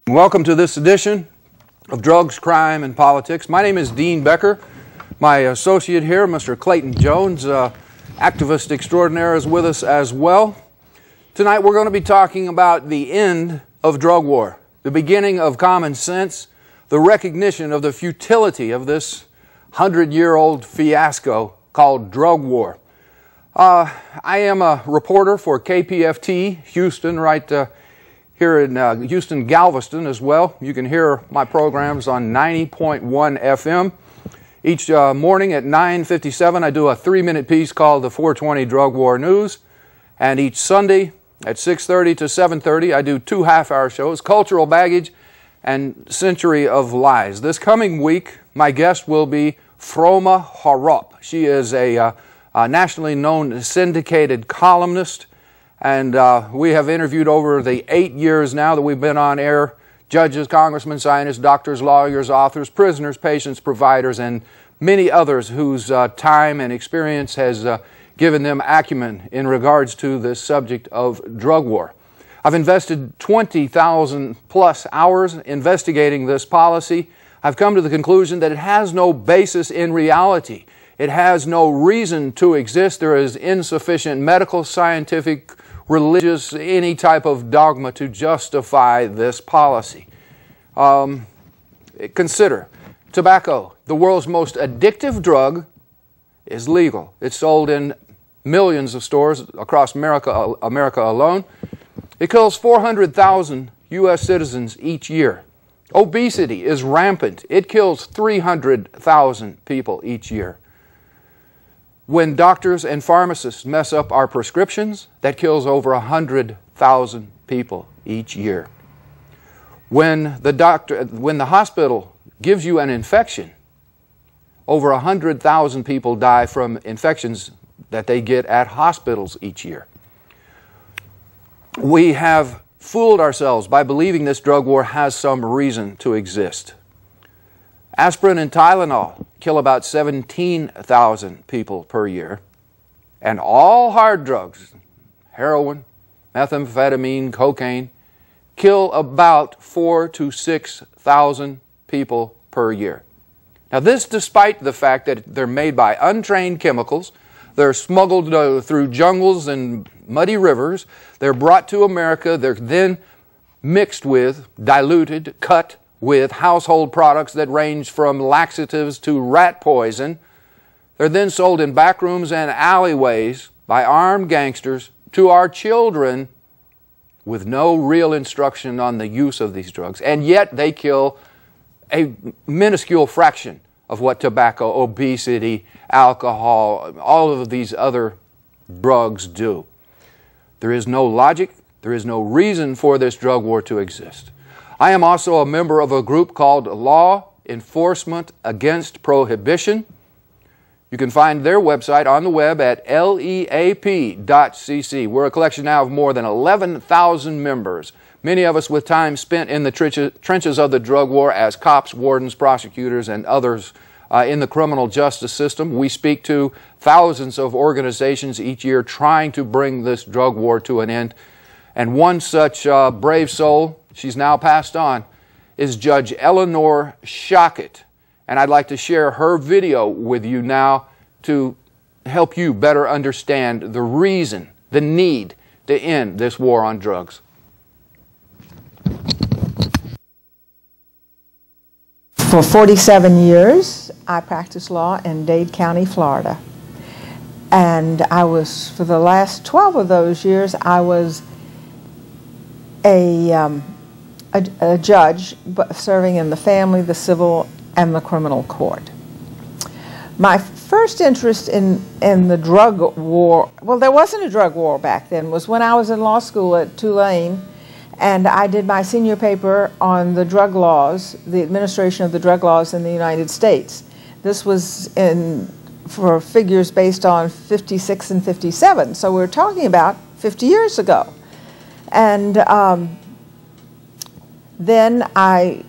Welcome to this edition of Drugs, Crime, and Politics. My name is Dean Becker. My associate here, Mr. Clayton Jones, activist extraordinaire, is with us as well. Tonight we're going to be talking about the end of drug war, the beginning of common sense, the recognition of the futility of this 100-year-old fiasco called drug war. I am a reporter for KPFT Houston, right here in Houston, Galveston as well. You can hear my programs on 90.1 FM. Each morning at 9:57, I do a 3-minute piece called the 420 Drug War News. And each Sunday at 6:30 to 7:30, I do 2 half-hour shows, Cultural Baggage and Century of Lies. This coming week, my guest will be Froma Harop. She is a nationally known syndicated columnist, and we have interviewed over the 8 years now that we've been on air judges, congressmen, scientists, doctors, lawyers, authors, prisoners, patients, providers, and many others whose time and experience has given them acumen in regards to this subject of drug war. I've invested 20,000 plus hours investigating this policy. I've come to the conclusion that it has no basis in reality. It has no reason to exist. There is insufficient medical, scientific, religious, any type of dogma to justify this policy. Consider, tobacco, the world's most addictive drug, is legal. It's sold in millions of stores across America alone. It kills 400,000 U.S. citizens each year. Obesity is rampant. It kills 300,000 people each year. When doctors and pharmacists mess up our prescriptions, that kills over 100,000 people each year. When the hospital gives you an infection, over 100,000 people die from infections that they get at hospitals each year. We have fooled ourselves by believing this drug war has some reason to exist. Aspirin and Tylenol kill about 17,000 people per year, and all hard drugs, heroin, methamphetamine, cocaine, kill about 4,000 to 6,000 people per year. Now this despite the fact that they're made by untrained chemicals, they're smuggled through jungles and muddy rivers, they're brought to America, they're then mixed with, diluted, cut with household products that range from laxatives to rat poison. They're then sold in back rooms and alleyways by armed gangsters to our children with no real instruction on the use of these drugs. And yet they kill a minuscule fraction of what tobacco, obesity, alcohol, all of these other drugs do. There is no logic, there is no reason for this drug war to exist. I am also a member of a group called Law Enforcement Against Prohibition. You can find their website on the web at leap.cc. We're a collection now of more than 11,000 members, many of us with time spent in the trenches of the drug war as cops, wardens, prosecutors, and others in the criminal justice system. We speak to thousands of organizations each year trying to bring this drug war to an end. And one such brave soul, she's now passed on, is Judge Eleanor Schockett. And I'd like to share her video with you now to help you better understand the reason, the need to end this war on drugs. For 47 years, I practiced law in Dade County, Florida. And for the last 12 of those years, I was a judge serving in the family, the civil, and the criminal court. My first interest in the drug war, well, there wasn't a drug war back then, was when I was in law school at Tulane, and I did my senior paper on the drug laws, the administration of the drug laws in the United States. This was for figures based on 56 and 57, so we're talking about 50 years ago. And then I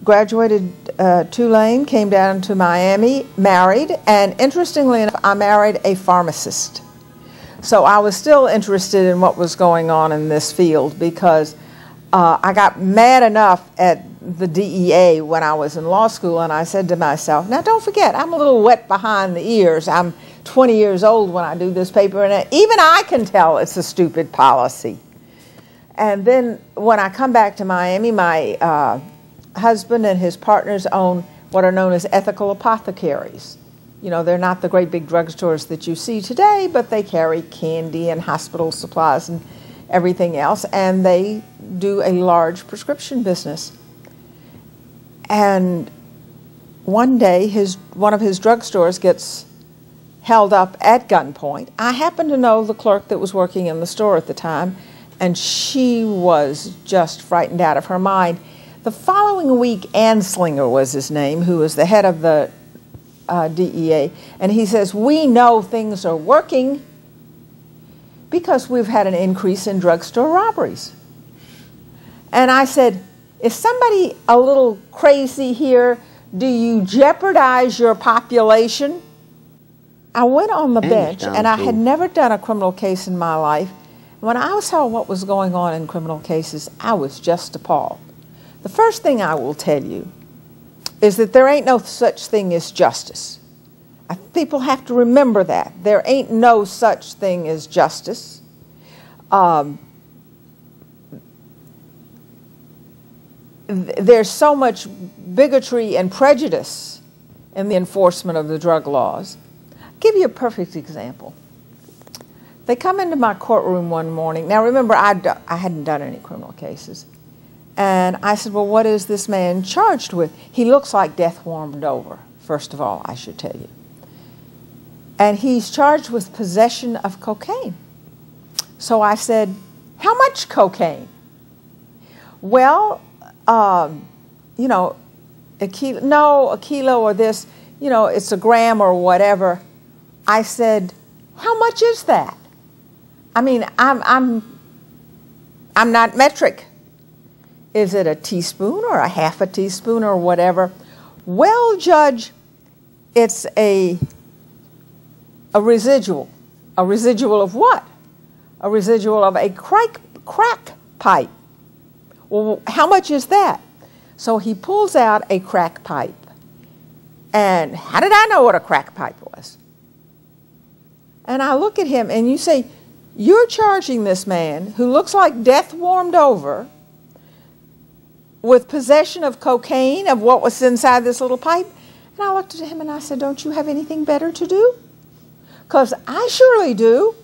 graduated Tulane, came down to Miami, married, and interestingly enough, I married a pharmacist. So I was still interested in what was going on in this field because I got mad enough at the DEA when I was in law school, and I said to myself, now don't forget, I'm a little wet behind the ears. I'm 20 years old when I do this paper, and even I can tell it's a stupid policy. And then when I come back to Miami, my husband and his partners own what are known as ethical apothecaries. You know, they're not the great big drugstores that you see today, but they carry candy and hospital supplies and everything else, and they do a large prescription business. And one day, one of his drugstores gets held up at gunpoint. I happen to know the clerk that was working in the store at the time, and she was just frightened out of her mind. The following week, Anslinger was his name, who was the head of the DEA, and he says, we know things are working because we've had an increase in drugstore robberies. And I said, is somebody a little crazy here? Do you jeopardize your population? I went on the bench, and I had never done a criminal case in my life. When I saw what was going on in criminal cases, I was just appalled. The first thing I will tell you is that there ain't no such thing as justice. People have to remember that. There ain't no such thing as justice. There's so much bigotry and prejudice in the enforcement of the drug laws. I'll give you a perfect example. They come into my courtroom one morning. Now remember, I hadn't done any criminal cases. And I said, well, what is this man charged with? He looks like death warmed over, first of all, I should tell you. And he's charged with possession of cocaine. So I said, how much cocaine? Well, you know, a kilo or this, you know, it's a gram or whatever. I said, how much is that? I mean, I'm not metric. Is it a teaspoon or a half a teaspoon or whatever? Well, Judge, it's a residual. A residual of what? A residual of a crack pipe. Well, how much is that? So he pulls out a crack pipe. And how did I know what a crack pipe was? And I look at him, and you say, you're charging this man who looks like death warmed over with possession of cocaine, of what was inside this little pipe? And I looked at him and I said, don't you have anything better to do? Because I surely do.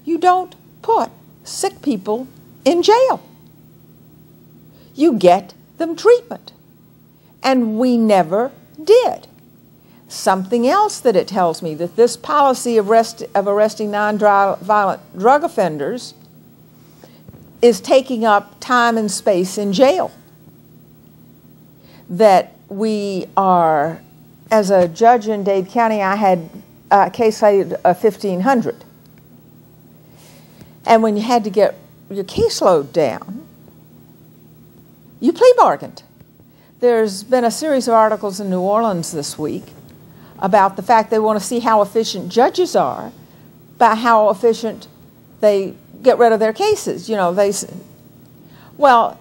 You don't put sick people in jail. You get them treatment. And we never did. Something else that it tells me, that this policy of arresting nonviolent drug offenders is taking up time and space in jail. That we are, as a judge in Dade County, I had a case of 1,500. And when you had to get your caseload down, you plea bargained. There's been a series of articles in New Orleans this week about the fact they want to see how efficient judges are, about how efficient they get rid of their cases. You know, well,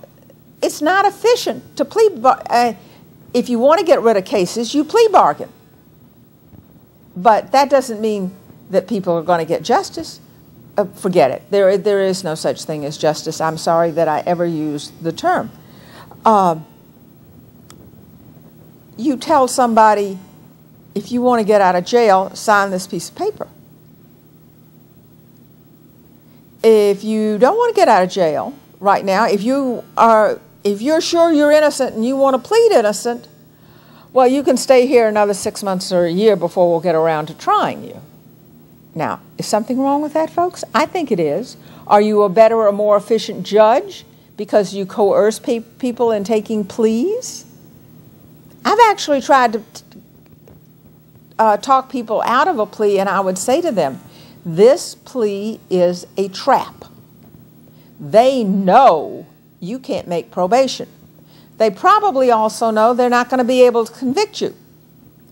it's not efficient to plea. If you want to get rid of cases, you plea bargain. But that doesn't mean that people are going to get justice. Forget it. There is no such thing as justice. I'm sorry that I ever used the term. You tell somebody, if you want to get out of jail, sign this piece of paper. If you don't want to get out of jail right now, if you're sure you're innocent and you want to plead innocent, well, you can stay here another 6 months or a year before we'll get around to trying you. Now, is something wrong with that, folks? I think it is. Are you a better or more efficient judge because you coerce people in taking pleas? I've actually tried to talk people out of a plea, and I would say to them, this plea is a trap. They know you can't make probation. They probably also know they're not going to be able to convict you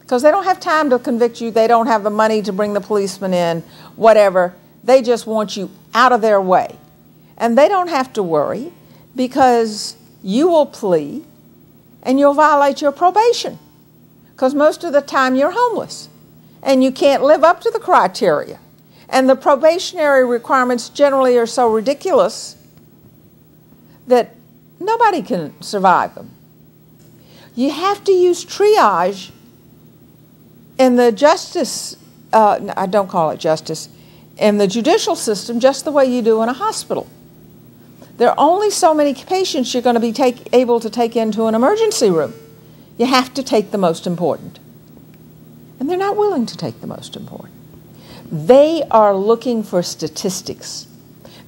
because they don't have time to convict you. They don't have the money to bring the policeman in, whatever. They just want you out of their way. And they don't have to worry because you will plea and you'll violate your probation, because most of the time you're homeless and you can't live up to the criteria. And the probationary requirements generally are so ridiculous that nobody can survive them. You have to use triage in the justice, I don't call it justice, in the judicial system just the way you do in a hospital. There are only so many patients you're going to be able to take into an emergency room. You have to take the most important. And they're not willing to take the most important. They are looking for statistics.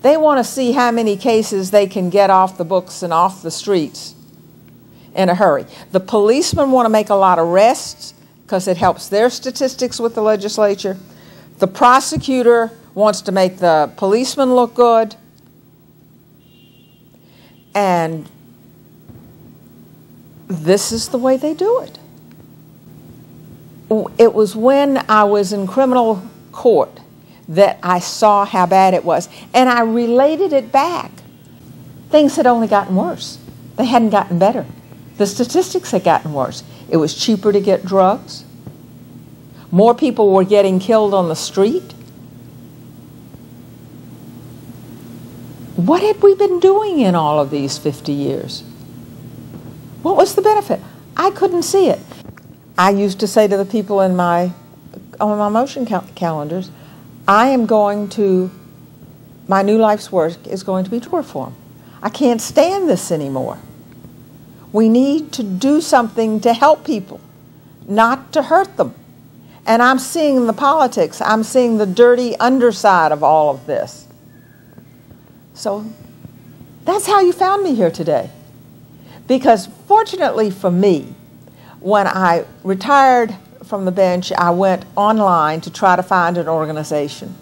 They want to see how many cases they can get off the books and off the streets in a hurry. The policemen want to make a lot of arrests because it helps their statistics with the legislature. The prosecutor wants to make the policeman look good. And this is the way they do it. It was when I was in criminal court that I saw how bad it was, and I related it back. Things had only gotten worse. They hadn't gotten better. The statistics had gotten worse. It was cheaper to get drugs. More people were getting killed on the street. What had we been doing in all of these 50 years? What was the benefit? I couldn't see it. I used to say to the people on my motion calendars, I am going to, my new life's work is going to be drug reform. I can't stand this anymore. We need to do something to help people, not to hurt them. And I'm seeing the politics. I'm seeing the dirty underside of all of this. So that's how you found me here today. Because fortunately for me, when I retired from the bench, I went online to try to find an organization.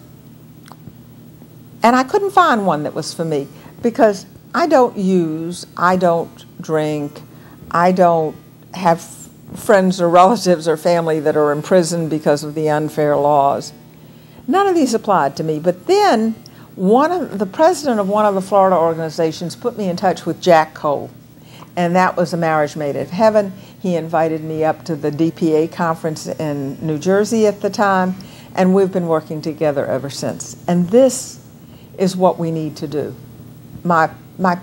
And I couldn't find one that was for me because I don't use, I don't drink, I don't have friends or relatives or family that are in prison because of the unfair laws. None of these applied to me. But then the president of one of the Florida organizations put me in touch with Jack Cole. And that was a marriage made in heaven. He invited me up to the DPA conference in New Jersey at the time, and we've been working together ever since. And this is what we need to do. My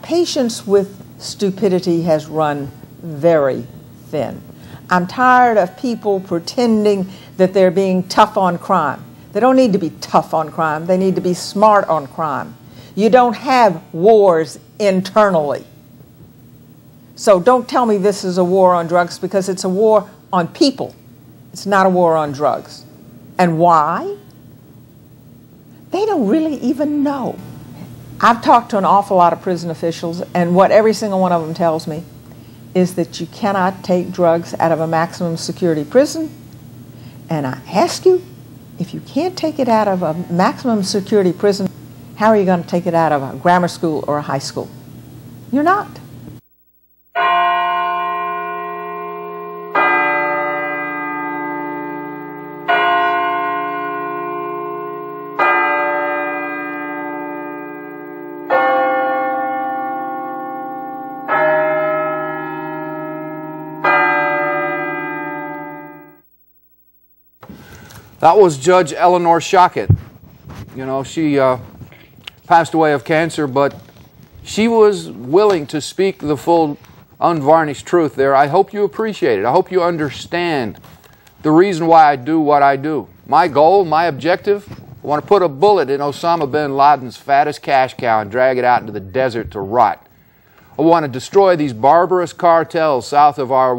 patience with stupidity has run very thin. I'm tired of people pretending that they're being tough on crime. They don't need to be tough on crime. They need to be smart on crime. You don't have wars internally. So don't tell me this is a war on drugs, because it's a war on people. It's not a war on drugs. And why? They don't really even know. I've talked to an awful lot of prison officials, and what every single one of them tells me is that you cannot take drugs out of a maximum security prison. And I ask you, if you can't take it out of a maximum security prison, how are you going to take it out of a grammar school or a high school? You're not. That was Judge Eleanor Schockett. You know, she passed away of cancer, but she was willing to speak the full, unvarnished truth there. I hope you appreciate it. I hope you understand the reason why I do what I do. My goal, my objective, I want to put a bullet in Osama bin Laden's fattest cash cow and drag it out into the desert to rot. I want to destroy these barbarous cartels south of our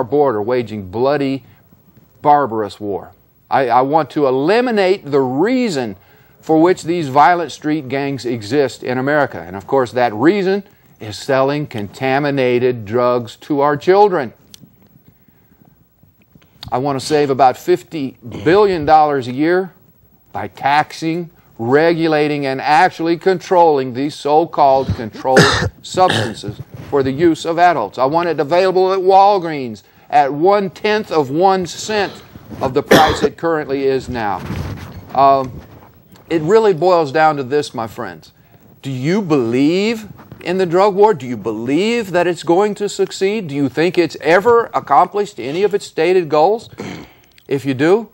border, waging bloody, barbarous war. I want to eliminate the reason for which these violent street gangs exist in America. And of course, that reason is selling contaminated drugs to our children. I want to save about $50 billion a year by taxing, regulating, and actually controlling these so-called controlled substances for the use of adults. I want it available at Walgreens at 1/10 of 1 cent of the price it currently is now. It really boils down to this, my friends. Do you believe in the drug war? Do you believe that it's going to succeed? Do you think it's ever accomplished any of its stated goals? If you do,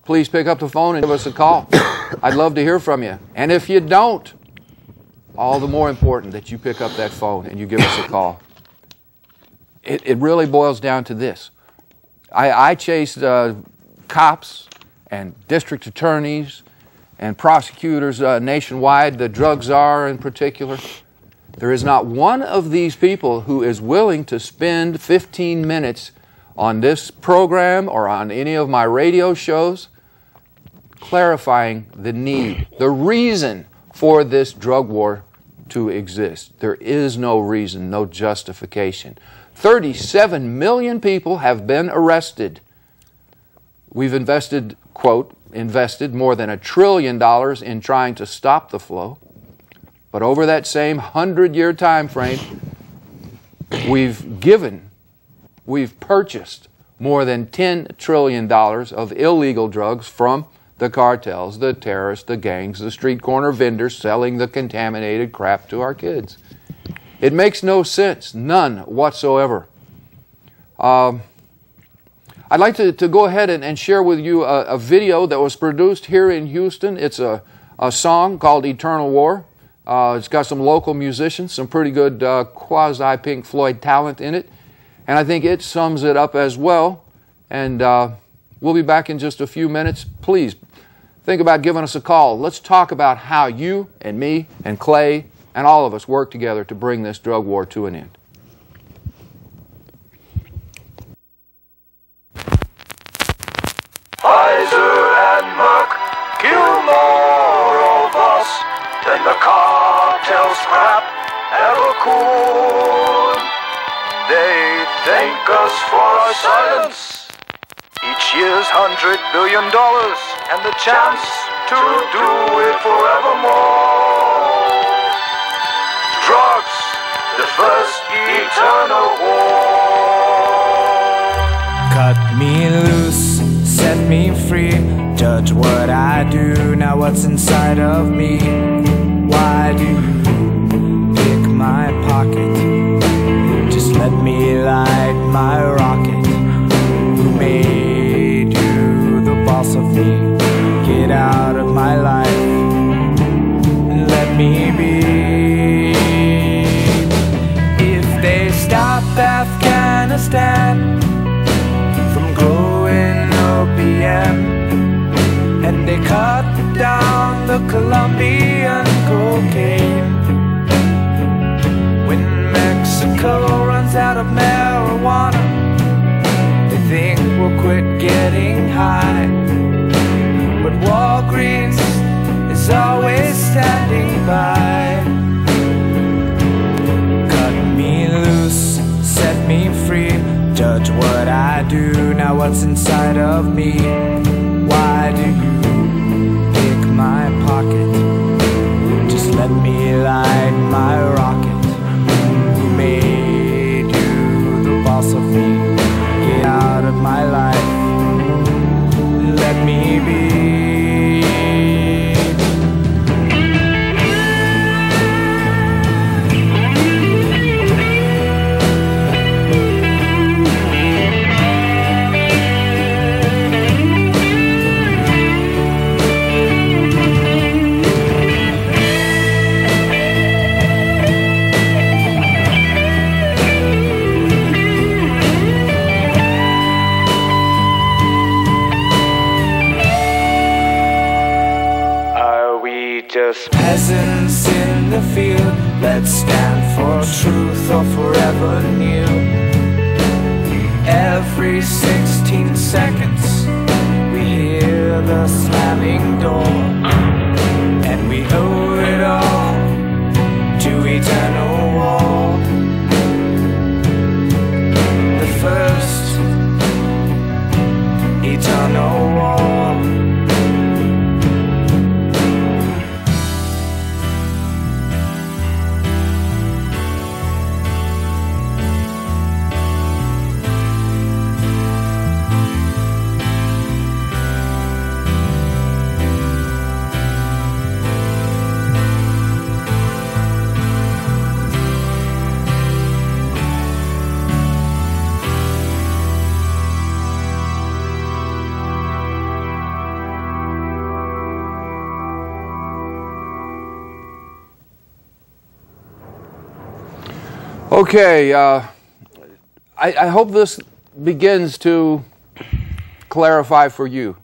please pick up the phone and give us a call. I'd love to hear from you. And if you don't, all the more important that you pick up that phone and you give us a call. It really boils down to this. I chased cops and district attorneys and prosecutors nationwide, the drug czar in particular. There is not one of these people who is willing to spend 15 minutes on this program or on any of my radio shows clarifying the need, the reason for this drug war to exist. There is no reason, no justification. 37 million people have been arrested. We've invested, quote, invested more than $1 trillion in trying to stop the flow. But over that same 100-year time frame, we've purchased more than $10 trillion of illegal drugs from the cartels, the terrorists, the gangs, the street corner vendors selling the contaminated crap to our kids. It makes no sense, none whatsoever. I'd like to go ahead and share with you a video that was produced here in Houston. It's a song called Eternal War. It's got some local musicians, some pretty good quasi-Pink Floyd talent in it. And I think it sums it up as well. And we'll be back in just a few minutes. Please think about giving us a call. Let's talk about how you and me and Clay and all of us work together to bring this drug war to an end. Pfizer and Merck kill more of us than the cartel scrap ever could. They thank us for our silence. Each year's $100 billion and the chance to do it forevermore. Drugs, the first eternal war. Cut me loose, set me free. Judge what I do, now what's inside of me? Why do you pick my pocket? Just let me light my rocket. Who made you the boss of me? Get out of my life and let me be. If they stop Afghanistan from growing opium, and they cut down the Colombian cocaine, when Mexico runs out of marijuana, they think we'll quit getting high. But Walgreens is always standing by. Cut me loose, set me free. Judge what I do, now what's inside of me? Why do you pick my pocket? Just let me light my rocket. Who made you the boss of me? Get out of my life, let me be. Just Peasants in the field, let's stand for truth or forever kneel. Every 16 seconds we hear the slamming door, and we owe it all to eternal war. The first eternal war. Okay, I hope this begins to clarify for you.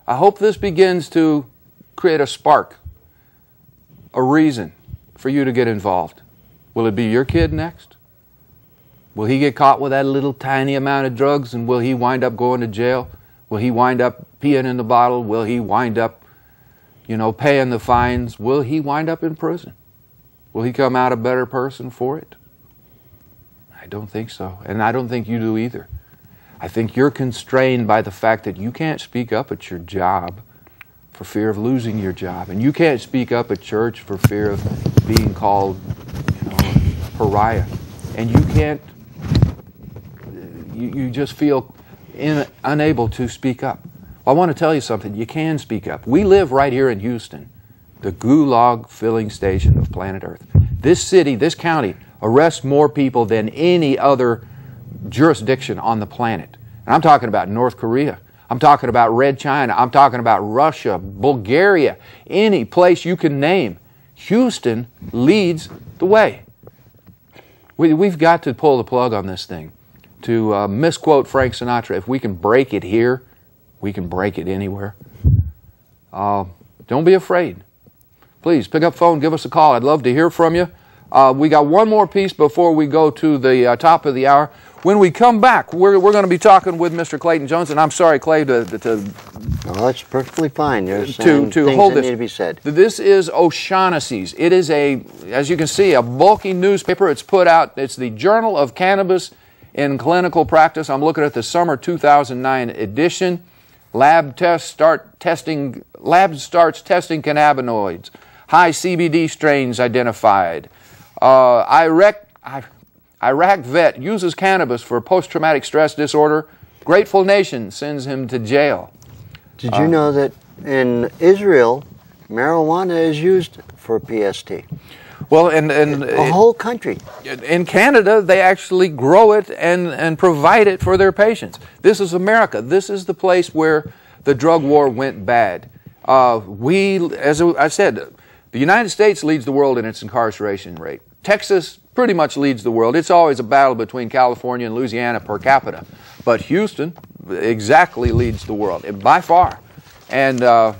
I hope this begins to create a spark, a reason for you to get involved. Will it be your kid next? Will he get caught with that little tiny amount of drugs, and will he wind up going to jail? Will he wind up peeing in the bottle? Will he wind up, paying the fines? Will he wind up in prison? Will he come out a better person for it? I don't think so, and I don't think you do either. I think you're constrained by the fact that you can't speak up at your job for fear of losing your job, and you can't speak up at church for fear of being called, a pariah, and you can't. You just feel unable to speak up. Well, I want to tell you something. You can speak up. We live right here in Houston, the gulag filling station of planet Earth. This city, this county, arrests more people than any other jurisdiction on the planet. And I'm talking about North Korea. I'm talking about Red China. I'm talking about Russia, Bulgaria, any place you can name. Houston leads the way. We've got to pull the plug on this thing. To misquote Frank Sinatra, if we can break it here, we can break it anywhere. Don't be afraid. Please pick up the phone, give us a call. I'd love to hear from you. We got one more piece before we go to the top of the hour. When we come back, we're going to be talking with Mr. Clayton Jones, and I'm sorry, Clay, Oh, that's perfectly fine. There's to things hold that this. need to be said. This is O'Shaughnessy's. It is as you can see, a bulky newspaper. It's put out. It's the Journal of Cannabis in Clinical Practice. I'm looking at the summer 2009 edition. Lab starts testing cannabinoids. High CBD strains identified. Iraq vet uses cannabis for post-traumatic stress disorder. Grateful Nation sends him to jail. Did you know that in Israel, marijuana is used for PST? Well, and A whole country. in Canada, they actually grow it and provide it for their patients. This is America. This is the place where the drug war went bad. As I said, the United States leads the world in its incarceration rate. Texas pretty much leads the world. It's always a battle between California and Louisiana per capita. But Houston exactly leads the world, by far. And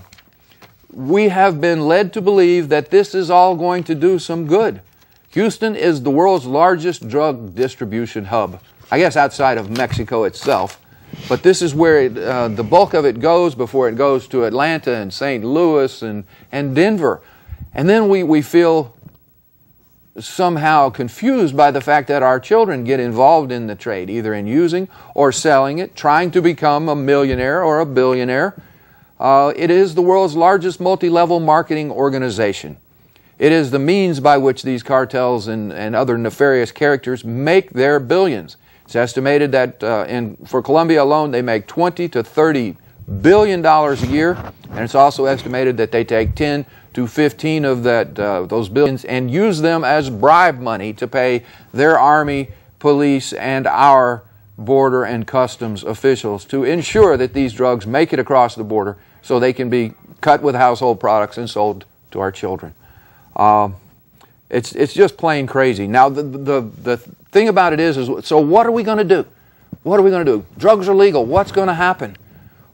we have been led to believe that this is all going to do some good. Houston is the world's largest drug distribution hub, I guess outside of Mexico itself. But this is where the bulk of it goes before it goes to Atlanta and St. Louis and Denver. And then we feel somehow confused by the fact that our children get involved in the trade, either in using or selling it, trying to become a millionaire or a billionaire. It is the world's largest multi-level marketing organization. It is the means by which these cartels and other nefarious characters make their billions. It's estimated that for Colombia alone, they make $20 to $30 billion a year, and it's also estimated that they take 10 to 15 of those billions and use them as bribe money to pay their army, police, and our border and customs officials to ensure that these drugs make it across the border so they can be cut with household products and sold to our children. It's just plain crazy. Now, the thing about it is so what are we going to do? What are we going to do? Drugs are legal. What's going to happen?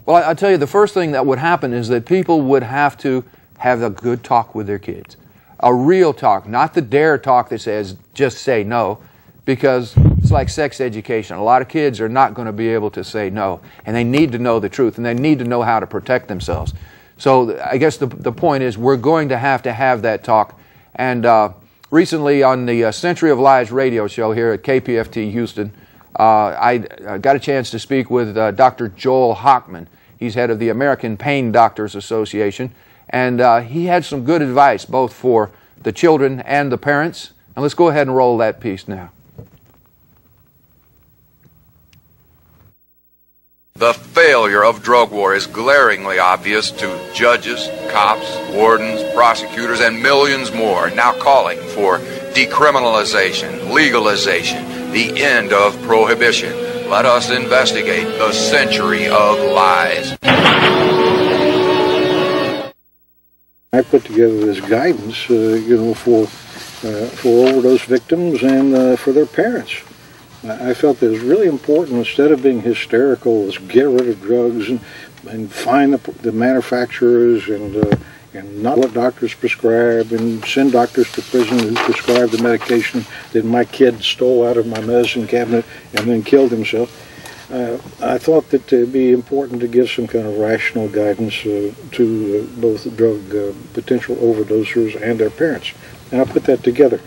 Well, I'll tell you, the first thing that would happen is that people would have to have a good talk with their kids. A real talk, not the dare talk that says, just say no, because it's like sex education. A lot of kids are not going to be able to say no, and they need to know the truth, and they need to know how to protect themselves. So I guess the point is we're going to have that talk. And recently on the Century of Lies radio show here at KPFT Houston, I got a chance to speak with Dr. Joel Hochman. He's head of the American Pain Doctors Association. And he had some good advice, both for the children and the parents. And let's go ahead and roll that piece now. The failure of drug war is glaringly obvious to judges, cops, wardens, prosecutors, and millions more now calling for decriminalization, legalization, the end of prohibition. Let us investigate the century of lies. I put together this guidance, for overdose victims and for their parents. I felt that it was really important, instead of being hysterical, let's get rid of drugs and find the manufacturers and not let doctors prescribe and send doctors to prison who prescribe the medication that my kid stole out of my medicine cabinet and then killed himself. I thought that it would be important to give some kind of rational guidance to both drug potential overdosers and their parents. And I put that together.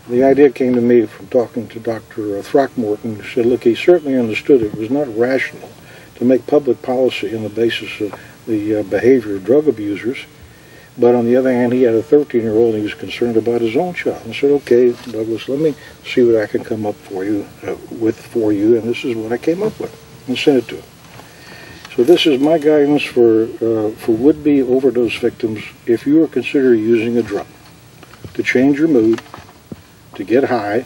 The idea came to me from talking to Dr. Throckmorton, who said, look, he certainly understood it was not rational to make public policy on the basis of the behavior of drug abusers. But on the other hand, he had a 13-year-old and he was concerned about his own child. And said, okay, Douglas, let me see what I can come up for you, and this is what I came up with, and sent it to him. So this is my guidance for would-be overdose victims if you are considering using a drug to change your mood, to get high,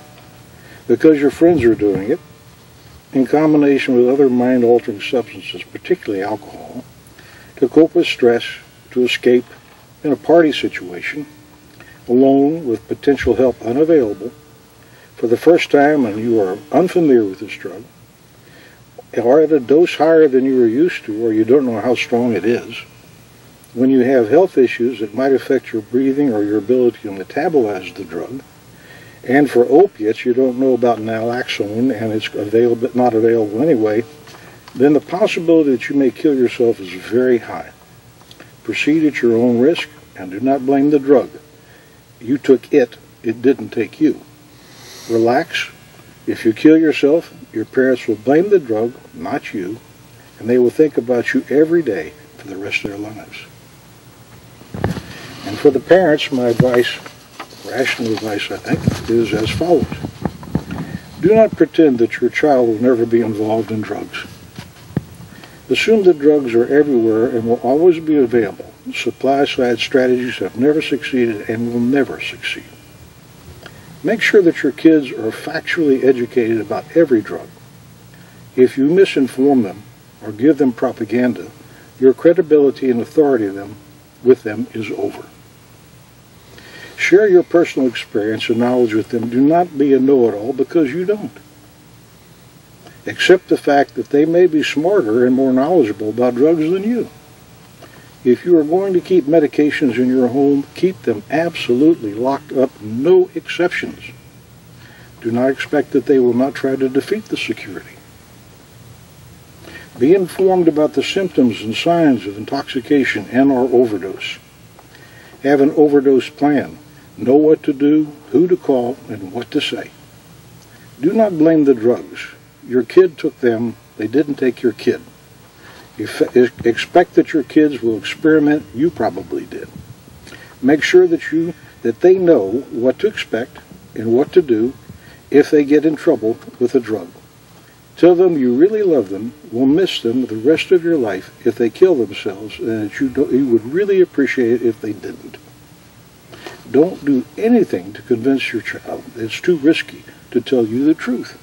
because your friends are doing it, in combination with other mind-altering substances, particularly alcohol, to cope with stress, to escape in a party situation, alone with potential help unavailable, for the first time and you are unfamiliar with this drug, or at a dose higher than you are used to, or you don't know how strong it is, when you have health issues that might affect your breathing or your ability to metabolize the drug, and for opiates you don't know about naloxone and it's not available anyway, then the possibility that you may kill yourself is very high. Proceed at your own risk and do not blame the drug. You took it didn't take you. Relax. If you kill yourself, your parents will blame the drug, not you, and they will think about you every day for the rest of their lives. And for the parents, my advice, rational advice I think, is as follows. Do not pretend that your child will never be involved in drugs. Assume that drugs are everywhere and will always be available. Supply-side strategies have never succeeded and will never succeed. Make sure that your kids are factually educated about every drug. If you misinform them or give them propaganda, your credibility and authority with them is over. Share your personal experience and knowledge with them. Do not be a know-it-all, because you don't. Accept the fact that they may be smarter and more knowledgeable about drugs than you. If you are going to keep medications in your home, keep them absolutely locked up, no exceptions. Do not expect that they will not try to defeat the security. Be informed about the symptoms and signs of intoxication and/or overdose. Have an overdose plan. Know what to do, who to call, and what to say. Do not blame the drugs. Your kid took them, they didn't take your kid. Expect that your kids will experiment, you probably did. Make sure that they know what to expect and what to do if they get in trouble with a drug. Tell them you really love them, will miss them the rest of your life if they kill themselves, and that you would really appreciate it if they didn't. Don't do anything to convince your child that it's too risky to tell you the truth.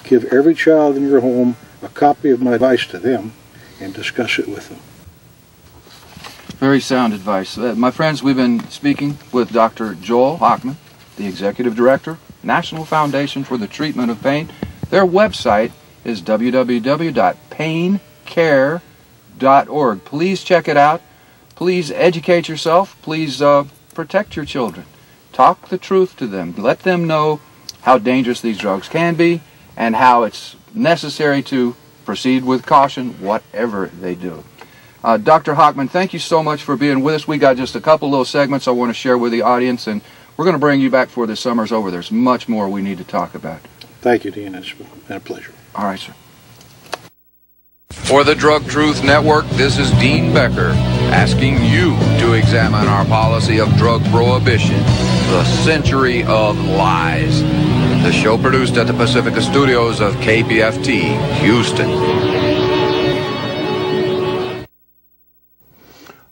Give every child in your home a copy of my advice to them and discuss it with them. Very sound advice. My friends, we've been speaking with Dr. Joel Hochman, the Executive Director, National Foundation for the Treatment of Pain. Their website is www.paincare.org. Please check it out. Please educate yourself. Please protect your children. Talk the truth to them. Let them know how dangerous these drugs can be and how it's necessary to proceed with caution, whatever they do. Dr. Hochman, thank you so much for being with us. We got just a couple little segments I want to share with the audience, and we're going to bring you back before the summer's over. There's much more we need to talk about. Thank you, Dean. It's been a pleasure. All right, sir. For the Drug Truth Network, this is Dean Becker asking you to examine our policy of drug prohibition, the century of lies. The show produced at the Pacifica Studios of KPFT, Houston.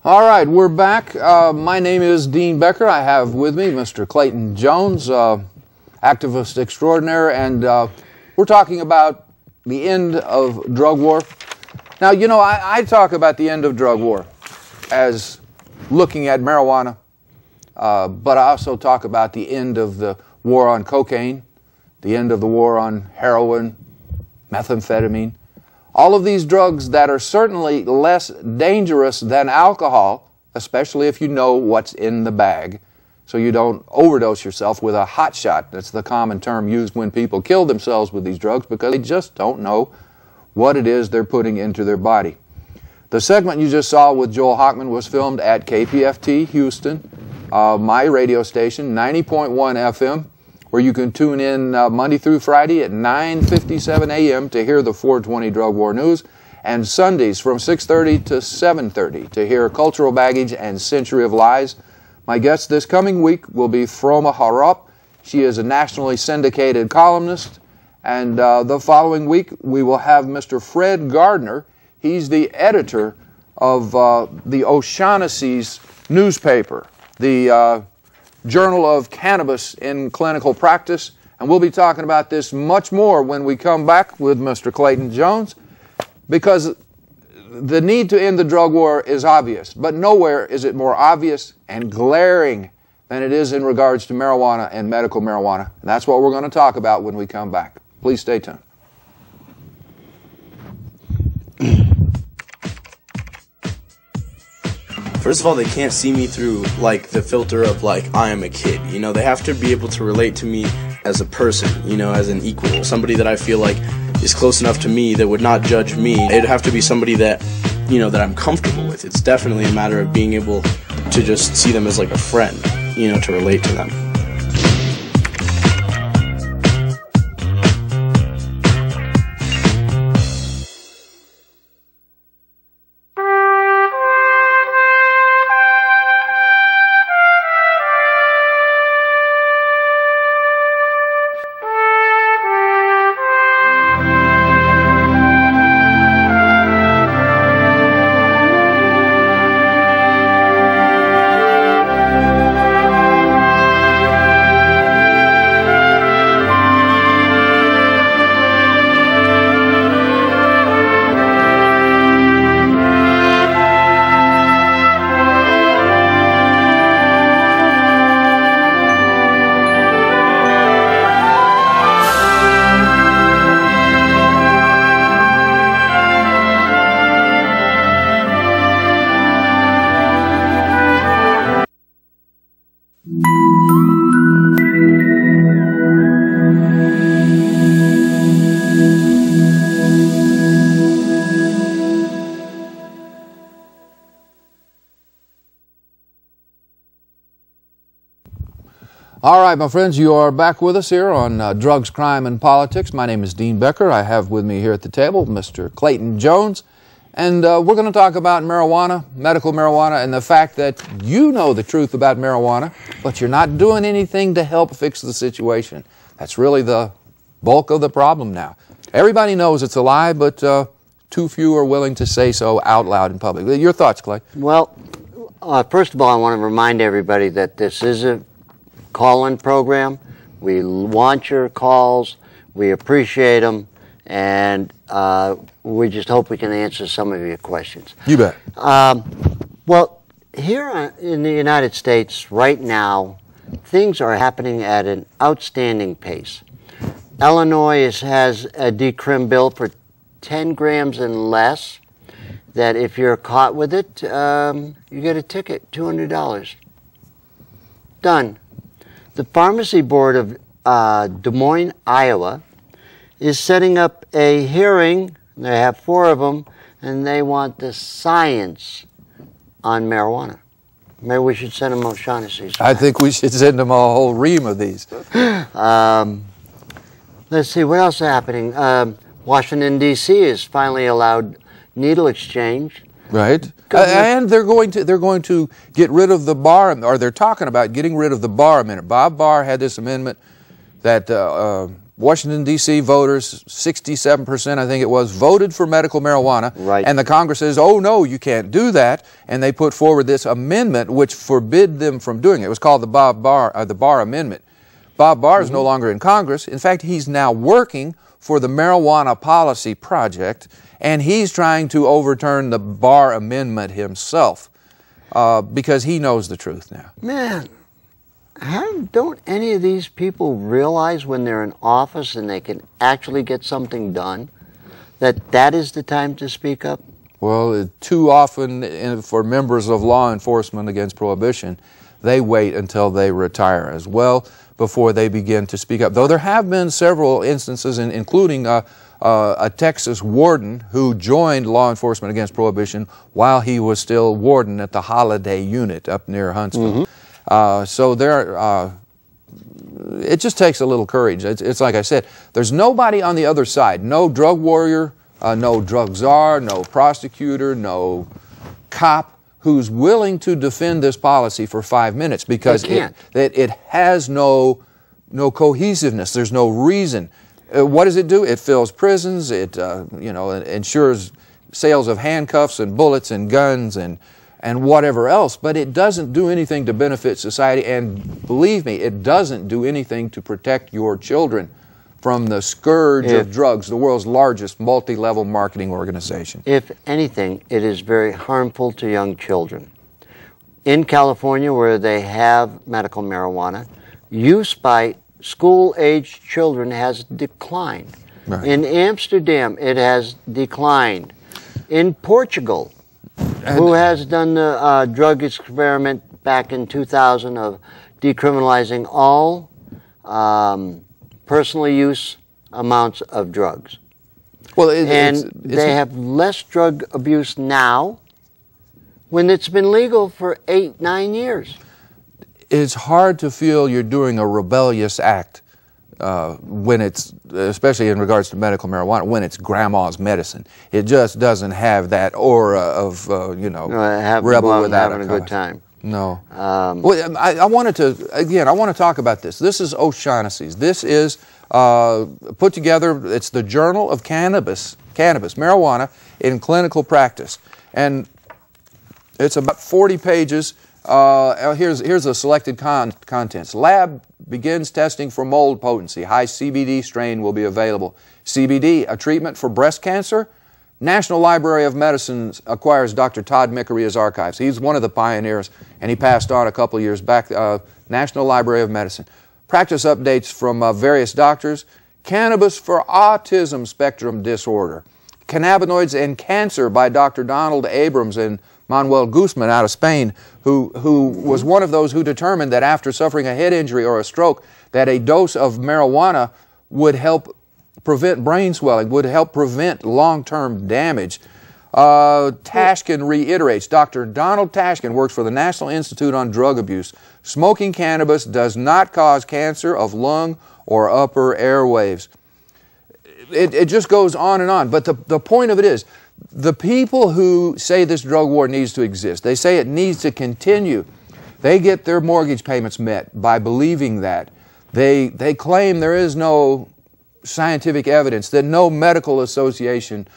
All right, we're back. My name is Dean Becker. I have with me Mr. Clayton Jones, activist extraordinaire, and we're talking about the end of drug war. Now, you know, I talk about the end of drug war as looking at marijuana, but I also talk about the end of the war on cocaine, the end of the war on heroin, methamphetamine, all of these drugs that are certainly less dangerous than alcohol, especially if you know what's in the bag, so you don't overdose yourself with a hot shot. That's the common term used when people kill themselves with these drugs because they just don't know what it is they're putting into their body. The segment you just saw with Joel Hochman was filmed at KPFT Houston, my radio station, 90.1 FM, where you can tune in Monday through Friday at 9:57 a.m. to hear the 420 Drug War News, and Sundays from 6:30 to 7:30 to hear Cultural Baggage and Century of Lies. My guest this coming week will be Froma Harop. She is a nationally syndicated columnist. And the following week, we will have Mr. Fred Gardner. He's the editor of the O'Shaughnessy's newspaper, the Journal of Cannabis in Clinical Practice. And we'll be talking about this much more when we come back with Mr. Clayton Jones, because the need to end the drug war is obvious, but nowhere is it more obvious and glaring than it is in regards to marijuana and medical marijuana. And that's what we're going to talk about when we come back. Please stay tuned. First of all, they can't see me through like the filter of like I am a kid. You know, they have to be able to relate to me as a person, you know, as an equal, somebody that I feel like is close enough to me that would not judge me. It'd have to be somebody that, you know, that I'm comfortable with. It's definitely a matter of being able to just see them as like a friend, you know, to relate to them. All right, my friends, you are back with us here on Drugs, Crime, and Politics. My name is Dean Becker. I have with me here at the table Mr. Clayton Jones. And we're going to talk about marijuana, medical marijuana, and the fact that you know the truth about marijuana, but you're not doing anything to help fix the situation. That's really the bulk of the problem now. Everybody knows it's a lie, but too few are willing to say so out loud in public. Your thoughts, Clay? Well, first of all, I want to remind everybody that this is a call-in program. We want your calls. We appreciate them. And we just hope we can answer some of your questions. You bet. Well, here in the United States right now, things are happening at an outstanding pace. Illinois has a decrim bill for 10 grams and less, that if you're caught with it, you get a ticket, $200. Done. The Pharmacy Board of Des Moines, Iowa, is setting up a hearing. They have 4 of them, and they want the science on marijuana. Maybe we should send them O'Shaughnessy's. I think we should send them a whole ream of these. Let's see, what else is happening? Washington, D.C. has finally allowed needle exchange. Right. And they're going to get rid of the bar, or they're talking about getting rid of the bar amendment. Bob Barr had this amendment that Washington, D.C. voters, 67%, I think it was, voted for medical marijuana. Right. And the Congress says, oh, no, you can't do that. And they put forward this amendment which forbid them from doing it. It was called the Barr Amendment. Bob Barr is no longer in Congress. In fact, he's now working for the Marijuana Policy Project, and he's trying to overturn the Barr Amendment himself. because he knows the truth now. Man, don't any of these people realize when they're in office and they can actually get something done, that is the time to speak up? Well, too often for members of law enforcement against prohibition, they wait until they retire as well before they begin to speak up. Though there have been several instances, including a Texas warden who joined law enforcement against prohibition while he was still warden at the Holiday Unit up near Huntsville. So it just takes a little courage. It's like I said, there's nobody on the other side, no drug warrior, no drug czar, no prosecutor, no cop who's willing to defend this policy for 5 minutes because it has no cohesiveness. There's no reason. What does it do? It fills prisons. It it ensures sales of handcuffs and bullets and guns and whatever else, but it doesn't do anything to benefit society, and believe me, it doesn't do anything to protect your children from the scourge of drugs, the world's largest multi-level marketing organization. If anything, it is very harmful to young children. In California, where they have medical marijuana, use by school-aged children has declined. Right. In Amsterdam, it has declined. In Portugal, who has done the drug experiment back in 2000 of decriminalizing all personal use amounts of drugs. Well, they have less drug abuse now when it's been legal for 8-9 years. It's hard to feel you're doing a rebellious act when it's, especially in regards to medical marijuana, when it's grandma's medicine. It just doesn't have that aura of, rebel without having a good time. No. Well, I wanted to talk about this. This is O'Shaughnessy's. This is put together, it's the Journal of Cannabis, Marijuana in Clinical Practice. And it's about 40 pages. Here's the selected contents. Lab begins testing for mold potency. High CBD strain will be available. CBD, a treatment for breast cancer? National Library of Medicine acquires Dr. Todd Mickeria's archives. He's one of the pioneers, and he passed on a couple of years back. National Library of Medicine. Practice updates from various doctors. Cannabis for Autism Spectrum Disorder. Cannabinoids and Cancer by Dr. Donald Abrams and Manuel Guzman out of Spain, who was one of those who determined that after suffering a head injury or a stroke, that a dose of marijuana would help prevent brain swelling, would help prevent long-term damage. Tashkin reiterates, Dr. Donald Tashkin works for the National Institute on Drug Abuse. Smoking cannabis does not cause cancer of lung or upper airwaves. It just goes on and on. But the point of it is, the people who say this drug war needs to exist, they say it needs to continue, they get their mortgage payments met by believing that. They claim there is no scientific evidence, that no medical association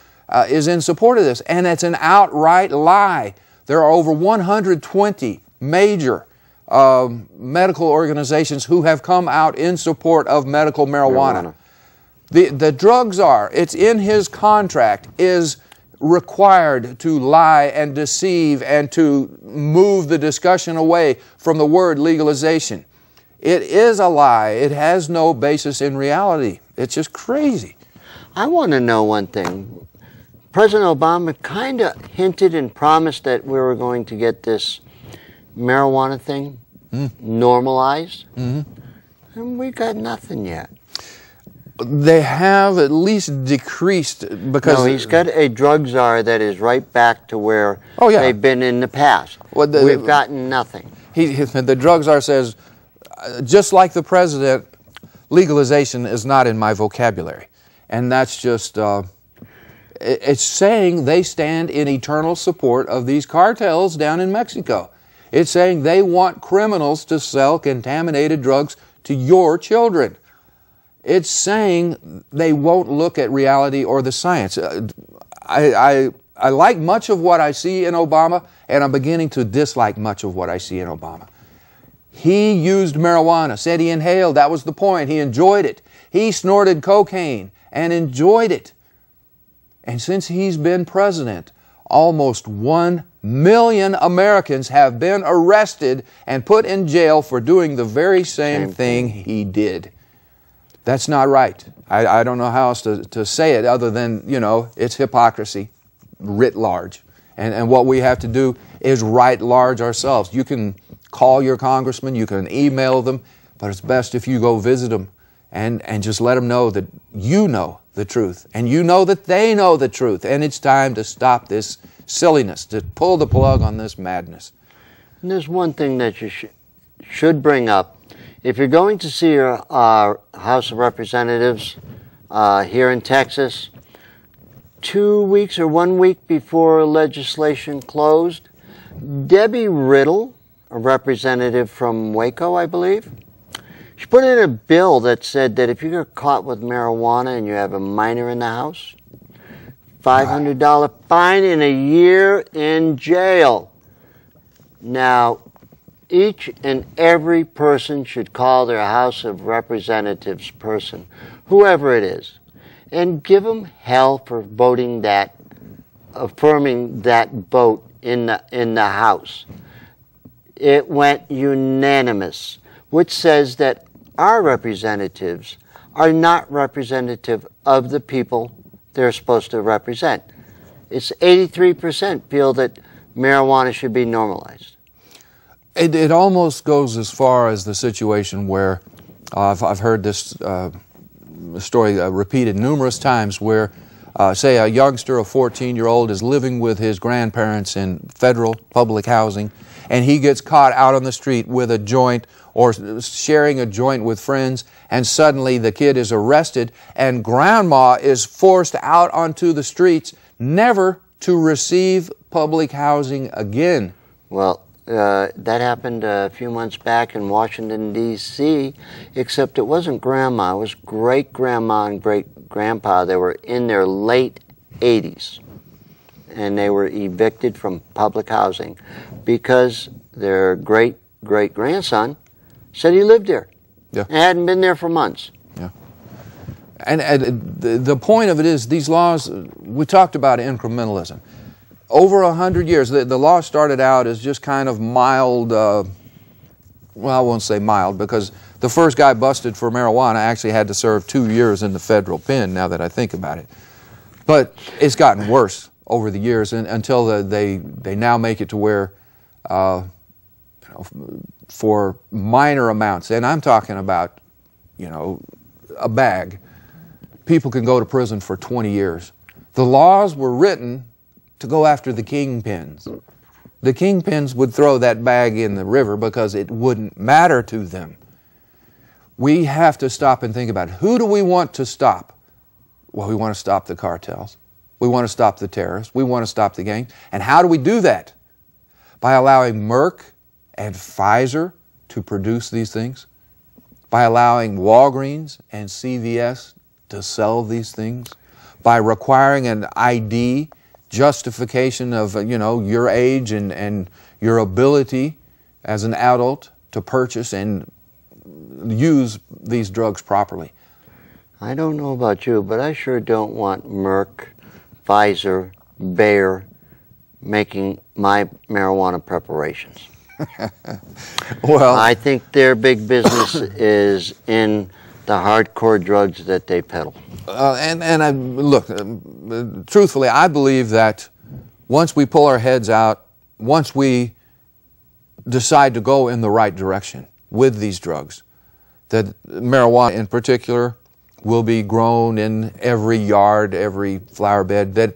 is in support of this, and it's an outright lie. There are over 120 major medical organizations who have come out in support of medical marijuana. The drug czar, it's in his contract, is required to lie and deceive and to move the discussion away from the word legalization. It is a lie. It has no basis in reality. It's just crazy. I want to know one thing. President Obama kind of hinted and promised that we were going to get this marijuana thing normalized, and we got nothing yet. They have at least decreased because... No, he's got a drug czar that is right back to where they've been in the past. Well, we've gotten nothing. The drug czar says, just like the president, legalization is not in my vocabulary. And that's just... it's saying they stand in eternal support of these cartels down in Mexico. It's saying they want criminals to sell contaminated drugs to your children. It's saying they won't look at reality or the science. I like much of what I see in Obama, and I'm beginning to dislike much of what I see in Obama. He used marijuana, said he inhaled, that was the point. He enjoyed it. He snorted cocaine and enjoyed it. And since he's been president, almost 1 million Americans have been arrested and put in jail for doing the very same thing he did. That's not right. I don't know how else to say it other than, you know, it's hypocrisy writ large. And what we have to do is write large ourselves. You can call your congressman, you can email them, but it's best if you go visit them and just let them know that you know the truth, and you know that they know the truth, and it's time to stop this silliness, to pull the plug on this madness. And there's one thing that you should bring up. If you're going to see your House of Representatives here in Texas, 2 weeks or 1 week before legislation closed, Debbie Riddle, a representative from Waco, I believe, she put in a bill that said that if you get caught with marijuana and you have a minor in the house, $500 fine and a year in jail. Now, each and every person should call their House of Representatives person, whoever it is, and give them hell for voting that, affirming that vote in the House. It went unanimous, which says that our representatives are not representative of the people they're supposed to represent. It's 83% feel that marijuana should be normalized. It almost goes as far as the situation where I've heard this story repeated numerous times where, say, a youngster, a 14-year-old, is living with his grandparents in federal public housing, and he gets caught out on the street with a joint or sharing a joint with friends, and suddenly the kid is arrested, and grandma is forced out onto the streets, never to receive public housing again. Well, that happened a few months back in Washington, D.C., except it wasn't grandma, it was great-grandma and great-grandpa. They were in their late 80s, and they were evicted from public housing because their great-great-grandson said he lived there. Yeah. And hadn't been there for months. Yeah. And the point of it is, these laws, we talked about incrementalism. Over 100 years, the law started out as just kind of mild, well, I won't say mild, because the first guy busted for marijuana actually had to serve 2 years in the federal pen, now that I think about it. But it's gotten worse over the years until they now make it to where, for minor amounts, and I'm talking about, you know, a bag, people can go to prison for 20 years. The laws were written to go after the kingpins. The kingpins would throw that bag in the river because it wouldn't matter to them. We have to stop and think about it. Who do we want to stop? Well, we want to stop the cartels. We want to stop the terrorists. We want to stop the gangs. And how do we do that? By allowing Merck and Pfizer to produce these things, by allowing Walgreens and CVS to sell these things, by requiring an ID justification of, you know, your age and your ability as an adult to purchase and use these drugs properly. I don't know about you, but I sure don't want Merck, Pfizer, Bayer making my marijuana preparations. Well, I think their big business is in the hardcore drugs that they peddle. Look, truthfully, I believe that once we pull our heads out, once we decide to go in the right direction with these drugs, that marijuana in particular will be grown in every yard, every flower bed that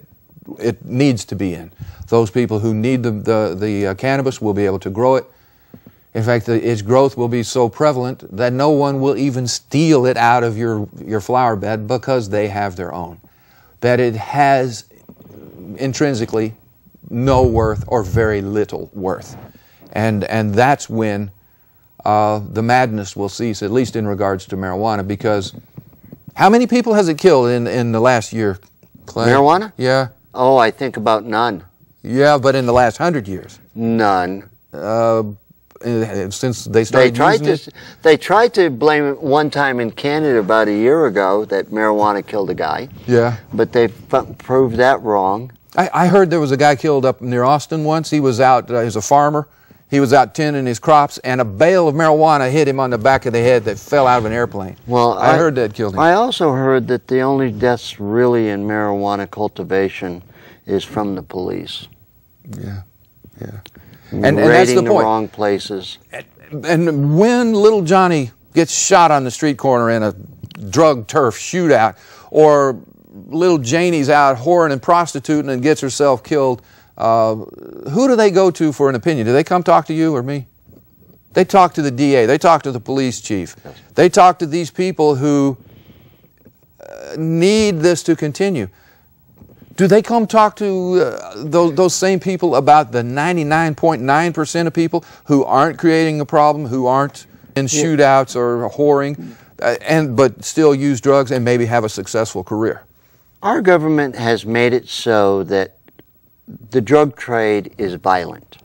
it needs to be in. Those people who need the cannabis will be able to grow it. In fact, its growth will be so prevalent that no one will even steal it out of your flower bed because they have their own. That it has intrinsically no worth or very little worth. And that's when the madness will cease, at least in regards to marijuana, because how many people has it killed in the last year, Clay? Marijuana? Yeah. Oh, I think about none. Yeah, but in the last 100 years. None. Since they started using it? They tried to blame it one time in Canada about a year ago that marijuana killed a guy. Yeah. But they proved that wrong. I heard there was a guy killed up near Austin once. He was out, he was a farmer. He was out tending his crops, and a bale of marijuana hit him on the back of the head that fell out of an airplane. Well, I heard that killed him. I also heard that the only deaths really in marijuana cultivation is from the police. Yeah, yeah. And that's the the point. Wrong places. And when little Johnny gets shot on the street corner in a drug turf shootout, or little Janie's out whoring and prostituting and gets herself killed, who do they go to for an opinion? Do they come talk to you or me? They talk to the DA. They talk to the police chief. Yes. They talk to these people who need this to continue. Do they come talk to those same people about the 99.9% of people who aren't creating a problem, who aren't in shootouts or whoring, but still use drugs and maybe have a successful career? Our government has made it so that the drug trade is violent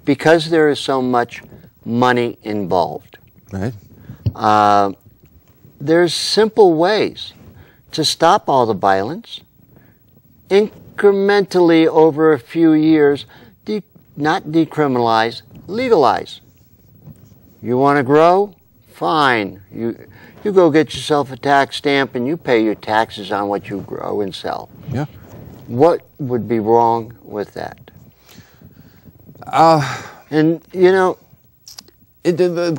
because there is so much money involved. Right. There's simple ways to stop all the violence, incrementally over a few years, not decriminalize, legalize. You want to grow? Fine. You go get yourself a tax stamp and you pay your taxes on what you grow and sell. Yeah. What would be wrong with that? And, you know...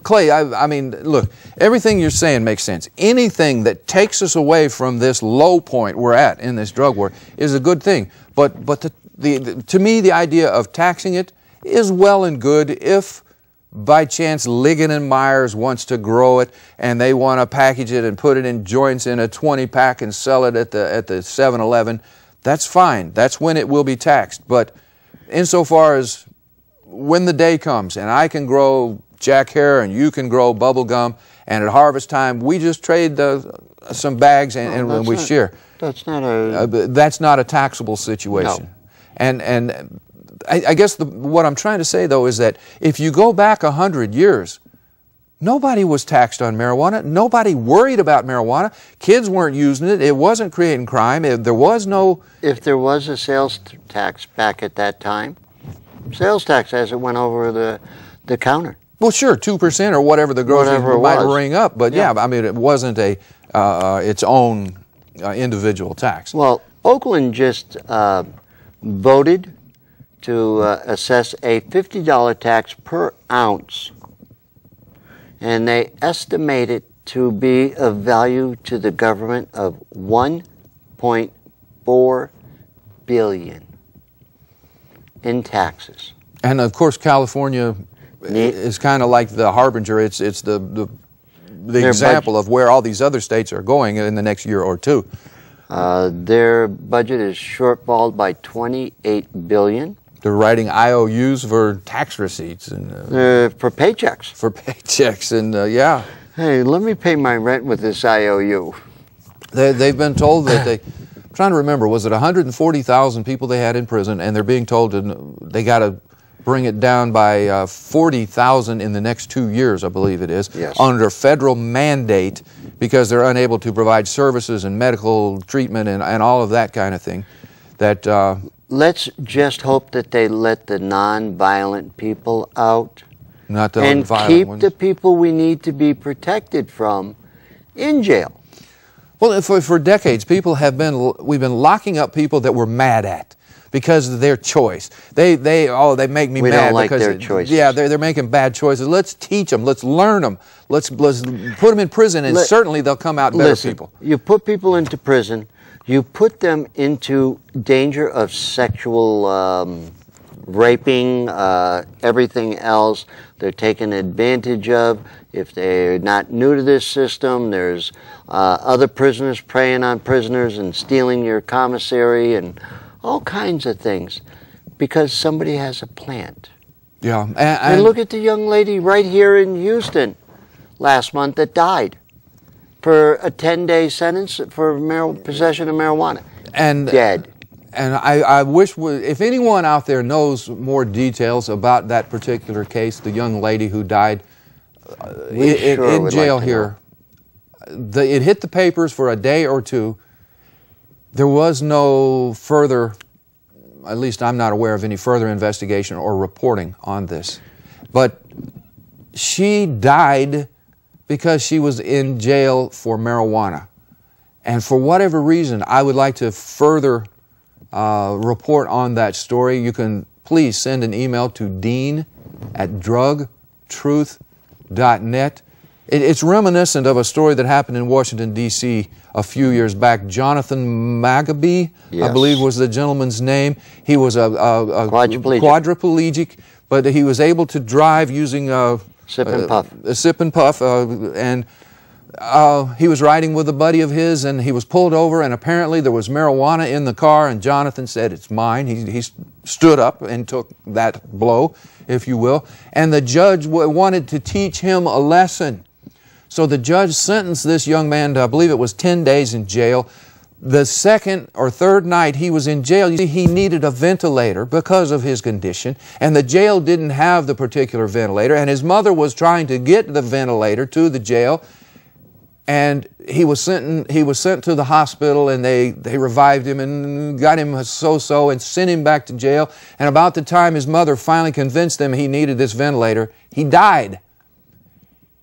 Clay, I mean, look, everything you're saying makes sense. Anything that takes us away from this low point we're at in this drug war is a good thing. But to me, the idea of taxing it is well and good if by chance Ligon & Myers wants to grow it and they want to package it and put it in joints in a 20-pack and sell it at the 7-Eleven. That's fine. That's when it will be taxed. But insofar as when the day comes and I can grow Jack Hare and you can grow bubble gum, and at harvest time we just trade some bags and we share. That's not a taxable situation. No. And I guess what I'm trying to say though is that if you go back 100 years, nobody was taxed on marijuana. Nobody worried about marijuana. Kids weren't using it. It wasn't creating crime. There was no... If there was a sales tax back at that time, sales tax as it went over the counter. Well, sure, 2% or whatever the grocery might ring up, but yeah, I mean, it wasn't its own individual tax. Well, Oakland just voted to assess a $50 tax per ounce, and they estimate it to be of value to the government of $1.4 billion in taxes. And of course, California is kind of like the harbinger. It's the example of where all these other states are going in the next year or two. Their budget is shortfalled by $28 billion. They're writing IOUs for tax receipts and for paychecks. For paychecks, and yeah. Hey, let me pay my rent with this IOU. They've been told that I'm trying to remember, was it 140,000 people they had in prison, and they're being told they got to bring it down by 40,000 in the next 2 years, I believe it is, yes, under federal mandate because they're unable to provide services and medical treatment and all of that kind of thing. That let's just hope that they let the non-violent people out, not the and violent ones. Keep the people we need to be protected from in jail. Well, for decades, we've been locking up people that we're mad at because of their choice. They make me we mad don't like because their choices. Yeah, they're making bad choices. Let's teach them. Let's learn them. Let's put them in prison, and certainly they'll come out better people. You put people into prison. You put them into danger of sexual raping, everything else. They're taken advantage of. If they're not new to this system, there's other prisoners preying on prisoners and stealing your commissary and all kinds of things because somebody has a plant. Yeah. And look at the young lady right here in Houston last month that died for a 10-day sentence for possession of marijuana. And dead. And I wish, if anyone out there knows more details about that particular case, the young lady who died in jail here, it hit the papers for a day or two. There was no further at least I'm not aware of any further investigation or reporting on this. But she died because she was in jail for marijuana. And for whatever reason, I would like to further report on that story. You can please send an email to dean@drugtruth.net. It's reminiscent of a story that happened in Washington, D.C. a few years back. Jonathan Maggabee, I believe was the gentleman's name. He was a quadriplegic, but he was able to drive using a sip and puff. He was riding with a buddy of his, and he was pulled over, and apparently there was marijuana in the car, and Jonathan said, "It's mine." He stood up and took that blow, if you will, and the judge wanted to teach him a lesson. So the judge sentenced this young man to, I believe it was 10 days in jail. The second or third night he was in jail, you see, he needed a ventilator because of his condition, and the jail didn't have the particular ventilator, and his mother was trying to get the ventilator to the jail, and he was sent to the hospital, and they revived him and got him so-so and sent him back to jail. And about the time his mother finally convinced them he needed this ventilator, he died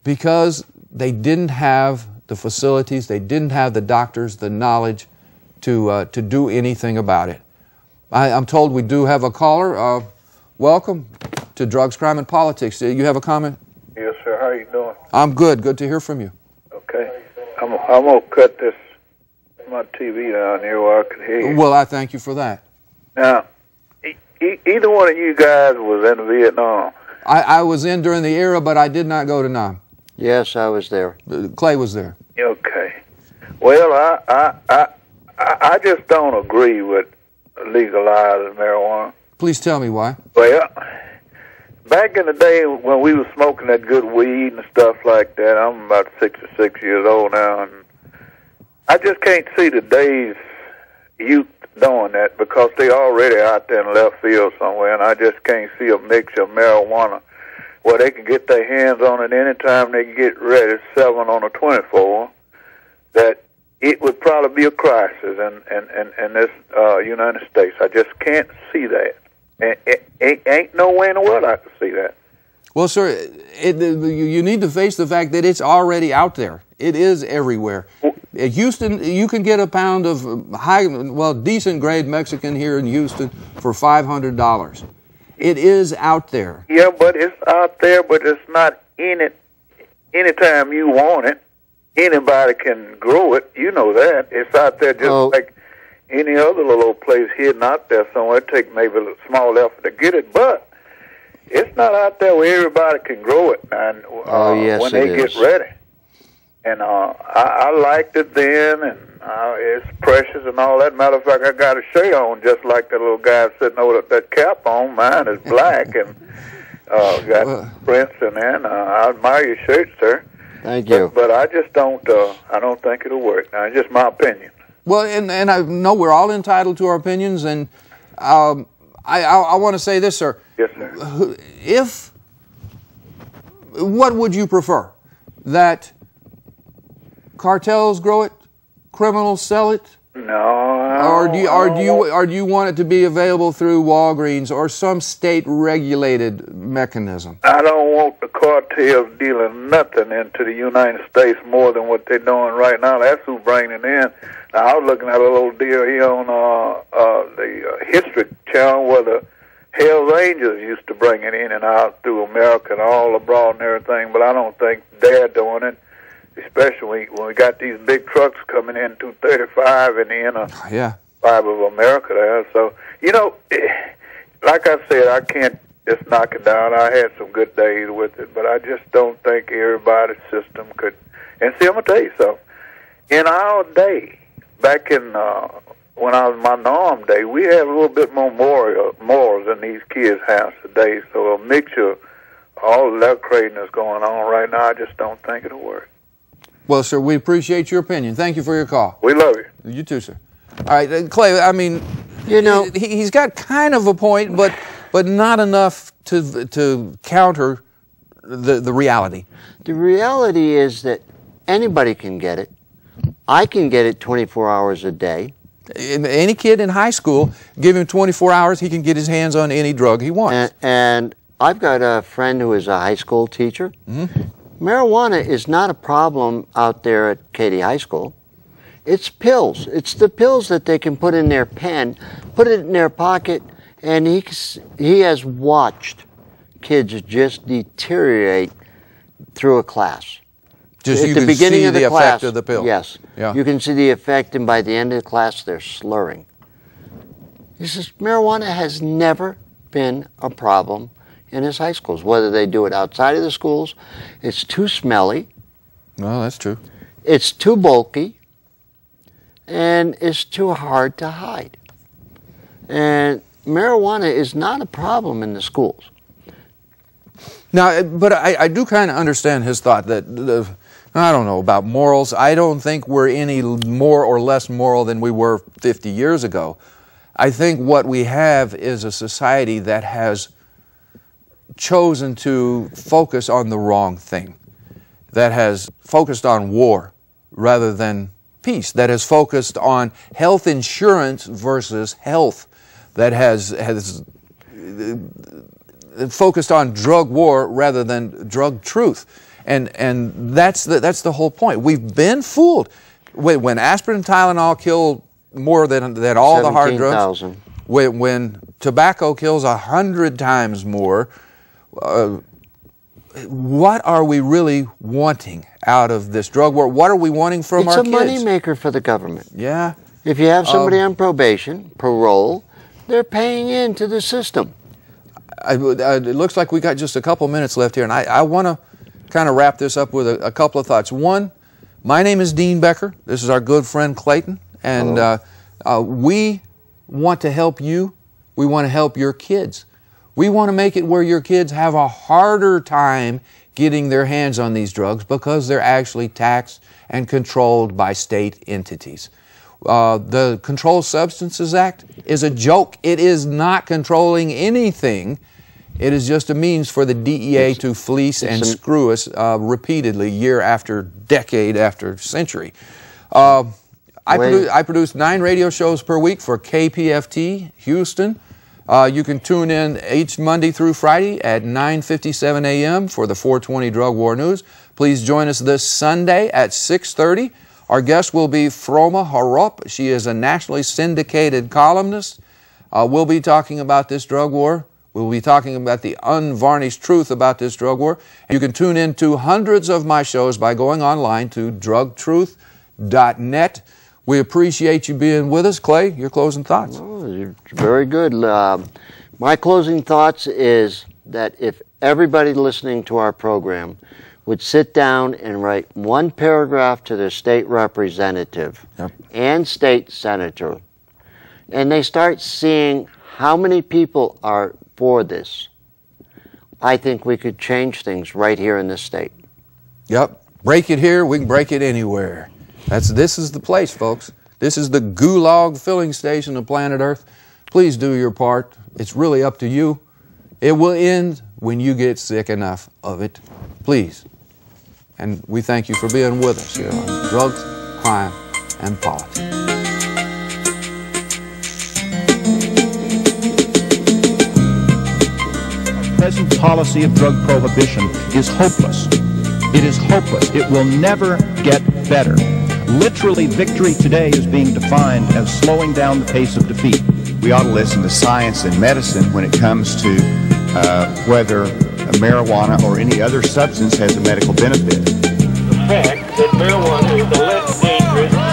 because they didn't have the facilities, they didn't have the doctors, the knowledge to do anything about it. I'm told we do have a caller. Welcome to Drugs, Crime, and Politics. You have a comment? Yes, sir. How you doing? I'm good. Good to hear from you. Okay. I'm going to cut my TV down here where I can hear you. Well, I thank you for that. Now, either one of you guys was in Vietnam. I was in during the era, but I did not go to Nam. Yes, I was there. Clay was there. Okay. Well, I just don't agree with legalizing marijuana. Please tell me why. Well, back in the day when we were smoking that good weed and stuff like that, I'm about 66 years old now, and I just can't see today's youth doing that because they already out there in left field somewhere, and I just can't see a mixture of marijuana where they can get their hands on it anytime they can get ready, 7 on a 24, that it would probably be a crisis in this United States. I just can't see that. Ain't no way in the world I can see that. Well, sir, you need to face the fact that it's already out there. It is everywhere. Houston, you can get a pound of decent grade Mexican here in Houston for $500. It is out there. Yeah, but it's out there, but it's not in it anytime you want it. Anybody can grow it. You know that. It's out there just like any other little place hidden out there somewhere. It takes maybe a small effort to get it, but it's not out there where everybody can grow it and when they get ready. And I liked it then, and it's precious and all that. Matter of fact, I got a shirt on just like that little guy sitting over with that cap on. Mine is black and got prints in there. And I admire your shirt, sir. Thank you. But I just don't. I don't think it'll work. Now, it's just my opinion. Well, and I know we're all entitled to our opinions, and I want to say this, sir. Yes, sir. What would you prefer? That cartels grow it, criminals sell it? No. Or do you want it to be available through Walgreens or some state-regulated mechanism? I don't want the cartels dealing nothing into the United States more than what they're doing right now. That's who's bringing it in. Now, I was looking at a little deal here on the History Channel where the Hells Angels used to bring it in and out through America and all abroad and everything, but I don't think they're doing it. Especially when we got these big trucks coming in 235 in the inner fiber of America there. So, like I said, I can't just knock it down. I had some good days with it, but I just don't think everybody's system could. And see, I'm going to tell you something. In our day, back in when I was in my norm day, we had a little bit more morals than these kids have today. So a mixture of all the left craziness going on right now, I just don't think it'll work. Well, sir, we appreciate your opinion. Thank you for your call. We love you. You too, sir. All right, Clay, I mean, he's got kind of a point, but not enough to counter the reality. The reality is that anybody can get it. I can get it 24 hours a day. Any kid in high school, give him 24 hours, he can get his hands on any drug he wants. And I've got a friend who is a high school teacher. Marijuana is not a problem out there at Katy High School. It's pills. It's the pills that they can put in their pen, put it in their pocket, and he has watched kids just deteriorate through a class. Just at you the can beginning see of the the class, effect of the pill. Yes. Yeah. You can see the effect, and by the end of the class, they're slurring. He says marijuana has never been a problem in his high schools, whether they do it outside of the schools. It's too smelly. Well, that's true. It's too bulky, and it's too hard to hide. And marijuana is not a problem in the schools. Now, but I do kind of understand his thought that, I don't know, about morals. I don't think we're any more or less moral than we were 50 years ago. I think what we have is a society that has chosen to focus on the wrong thing, that has focused on war rather than peace, that has focused on health insurance versus health, that has focused on drug war rather than drug truth. And that's the whole point. We've been fooled. When aspirin and Tylenol kill more than all the hard drugs, when tobacco kills 100 times more, what are we really wanting out of this drug war? What are we wanting from our kids? It's a money maker for the government. Yeah. If you have somebody on probation, parole, they're paying into the system. It looks like we got just a couple minutes left here, and I want to kind of wrap this up with a couple of thoughts. One, my name is Dean Becker. This is our good friend Clayton, and we want to help you. We want to help your kids. We want to make it where your kids have a harder time getting their hands on these drugs because they're actually taxed and controlled by state entities. The Controlled Substances Act is a joke. It is not controlling anything. It is just a means for the DEA to fleece and screw us repeatedly, year after decade after century. I produce 9 radio shows per week for KPFT Houston. You can tune in each Monday through Friday at 9:57 a.m. for the 420 Drug War News. Please join us this Sunday at 6:30. Our guest will be Froma Harop. She is a nationally syndicated columnist. We'll be talking about this drug war. We'll be talking about the unvarnished truth about this drug war. And you can tune in to hundreds of my shows by going online to drugtruth.net. We appreciate you being with us. Clay, your closing thoughts? Oh, you're very good. My closing thoughts is that if everybody listening to our program would sit down and write one paragraph to their state representative and state senator, and they start seeing how many people are for this, I think we could change things right here in this state. Yep. Break it here, we can break it anywhere. This is the place, folks. This is the gulag filling station of planet Earth. Please do your part. It's really up to you. It will end when you get sick enough of it. Please. And we thank you for being with us here on Drugs, Crime, and Politics. Our present policy of drug prohibition is hopeless. It is hopeless. It will never get better. Literally, victory today is being defined as slowing down the pace of defeat. We ought to listen to science and medicine when it comes to whether marijuana or any other substance has a medical benefit. The fact that marijuana is a less dangerous drug.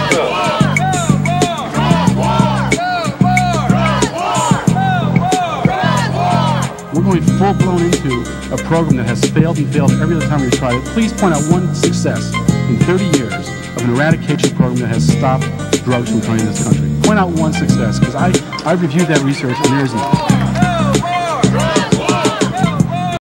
We're going full-blown into a program that has failed and failed every other time we've tried it. Please point out one success in 30 years of an eradication program that has stopped drugs from coming to this country. Point out one success, because I reviewed that research and there is none.